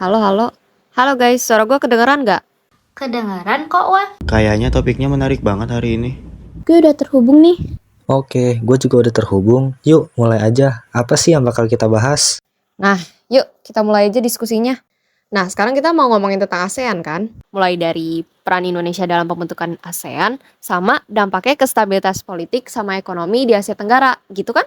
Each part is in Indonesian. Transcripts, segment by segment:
Halo, halo. Halo guys, suara gue kedengeran nggak? Kedengaran kok, Wah. Kayaknya topiknya menarik banget hari ini. Gue udah terhubung nih. Oke, gue juga udah terhubung. Yuk, mulai aja. Apa sih yang bakal kita bahas? Nah, yuk kita mulai aja diskusinya. Nah, sekarang kita mau ngomongin tentang ASEAN kan? Mulai dari peran Indonesia dalam pembentukan ASEAN, sama dampaknya ke stabilitas politik sama ekonomi di Asia Tenggara, gitu kan?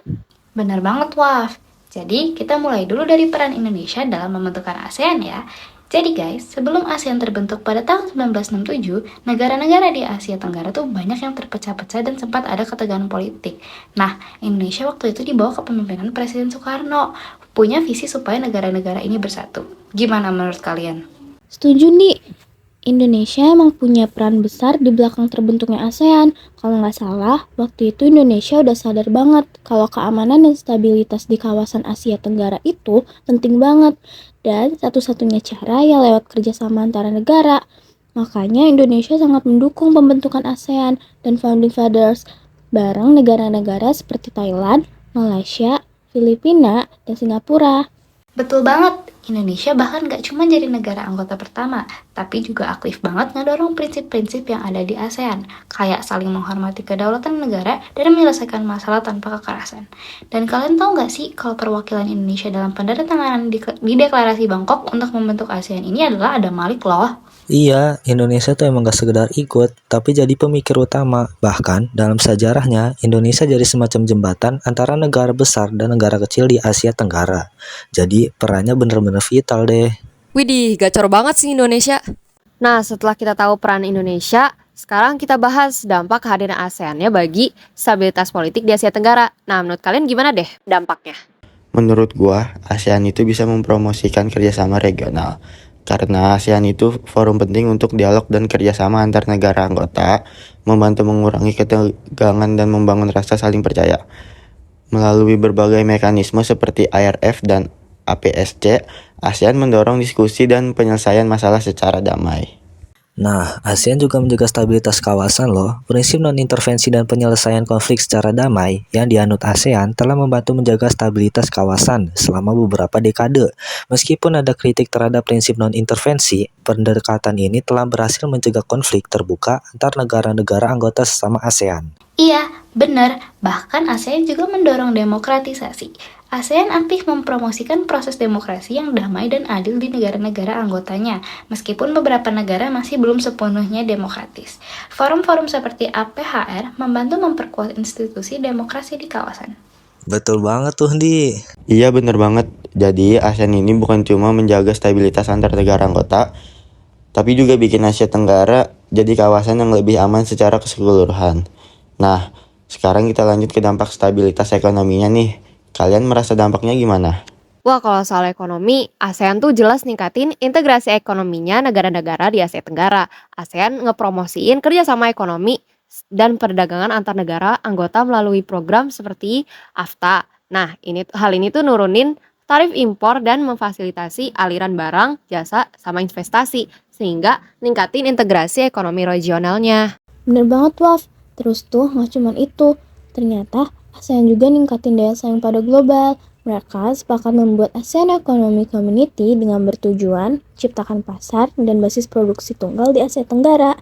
Bener banget, Wah. Jadi, kita mulai dulu dari peran Indonesia dalam pembentukan ASEAN ya. Jadi guys, sebelum ASEAN terbentuk pada tahun 1967, negara-negara di Asia Tenggara tuh banyak yang terpecah-pecah dan sempat ada ketegangan politik. Nah, Indonesia waktu itu dibawa kepemimpinan Presiden Soekarno, punya visi supaya negara-negara ini bersatu. Gimana menurut kalian? Setuju nih. Indonesia emang punya peran besar di belakang terbentuknya ASEAN. Kalau nggak salah, waktu itu Indonesia udah sadar banget kalau keamanan dan stabilitas di kawasan Asia Tenggara itu penting banget. Dan satu-satunya cara ya lewat kerjasama antara negara. Makanya Indonesia sangat mendukung pembentukan ASEAN dan Founding Fathers bareng negara-negara seperti Thailand, Malaysia, Filipina, dan Singapura. Betul banget, Indonesia bahkan gak cuma jadi negara anggota pertama, tapi juga aktif banget ngedorong prinsip-prinsip yang ada di ASEAN, kayak saling menghormati kedaulatan negara dan menyelesaikan masalah tanpa kekerasan. Dan kalian tahu gak sih kalau perwakilan Indonesia dalam penandatanganan di deklarasi Bangkok untuk membentuk ASEAN ini adalah Adam Malik loh. Iya, Indonesia tuh emang gak sekedar ikut, tapi jadi pemikir utama. Bahkan, dalam sejarahnya, Indonesia jadi semacam jembatan antara negara besar dan negara kecil di Asia Tenggara. Jadi, perannya bener-bener vital deh. Widih, gacor banget sih Indonesia. Nah, setelah kita tahu peran Indonesia, sekarang kita bahas dampak kehadiran ASEAN-nya bagi stabilitas politik di Asia Tenggara. Nah, menurut kalian gimana deh dampaknya? Menurut gua, ASEAN itu bisa mempromosikan kerjasama regional. Karena ASEAN itu forum penting untuk dialog dan kerjasama antar negara anggota, membantu mengurangi ketegangan dan membangun rasa saling percaya. Melalui berbagai mekanisme seperti IRF dan APSC, ASEAN mendorong diskusi dan penyelesaian masalah secara damai. Nah, ASEAN juga menjaga stabilitas kawasan loh. Prinsip non-intervensi dan penyelesaian konflik secara damai yang dianut ASEAN telah membantu menjaga stabilitas kawasan selama beberapa dekade. Meskipun ada kritik terhadap prinsip non-intervensi, pendekatan ini telah berhasil mencegah konflik terbuka antar negara-negara anggota sesama ASEAN. Iya, benar. Bahkan ASEAN juga mendorong demokratisasi. ASEAN aktif mempromosikan proses demokrasi yang damai dan adil di negara-negara anggotanya, meskipun beberapa negara masih belum sepenuhnya demokratis. Forum-forum seperti APHR membantu memperkuat institusi demokrasi di kawasan. Betul banget tuh, Di. Iya bener banget, jadi ASEAN ini bukan cuma menjaga stabilitas antar negara anggota, tapi juga bikin Asia Tenggara jadi kawasan yang lebih aman secara keseluruhan. Nah, sekarang kita lanjut ke dampak stabilitas ekonominya nih. Kalian merasa dampaknya gimana? Wah, kalau soal ekonomi, ASEAN tuh jelas ningkatin integrasi ekonominya negara-negara di Asia Tenggara. ASEAN ngepromosiin kerjasama ekonomi dan perdagangan antar negara anggota melalui program seperti AFTA. Nah, hal ini tuh nurunin tarif impor dan memfasilitasi aliran barang, jasa, sama investasi, sehingga ningkatin integrasi ekonomi regionalnya. Bener banget, Waf. Terus tuh nggak cuman itu. Ternyata ASEAN juga ningkatin daya saing pada global. Mereka sepakat membuat ASEAN Economic Community dengan bertujuan ciptakan pasar dan basis produksi tunggal di Asia Tenggara.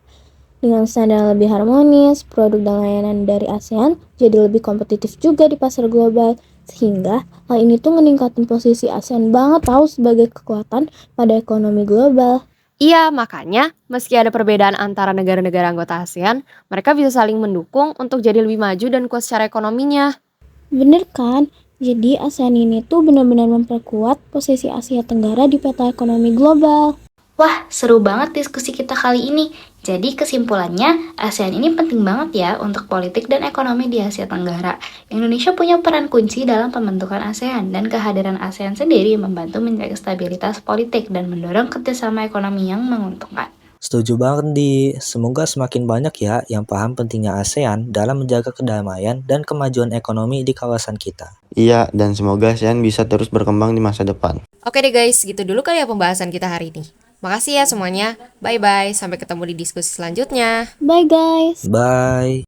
Dengan standar lebih harmonis, produk dan layanan dari ASEAN jadi lebih kompetitif juga di pasar global. Sehingga hal ini tuh meningkatin posisi ASEAN banget tahu sebagai kekuatan pada ekonomi global. Iya, makanya meski ada perbedaan antara negara-negara anggota ASEAN, mereka bisa saling mendukung untuk jadi lebih maju dan kuat secara ekonominya. Bener kan? Jadi ASEAN ini tuh benar-benar memperkuat posisi Asia Tenggara di peta ekonomi global. Wah, seru banget diskusi kita kali ini. Jadi kesimpulannya, ASEAN ini penting banget ya untuk politik dan ekonomi di Asia Tenggara. Indonesia punya peran kunci dalam pembentukan ASEAN, dan kehadiran ASEAN sendiri membantu menjaga stabilitas politik dan mendorong kerjasama ekonomi yang menguntungkan. Setuju banget, Di. Semoga semakin banyak ya yang paham pentingnya ASEAN dalam menjaga kedamaian dan kemajuan ekonomi di kawasan kita. Iya, dan semoga ASEAN bisa terus berkembang di masa depan. Oke deh guys, gitu dulu kali ya pembahasan kita hari ini. Makasih ya semuanya. Bye-bye, sampai ketemu di diskusi selanjutnya. Bye guys! Bye.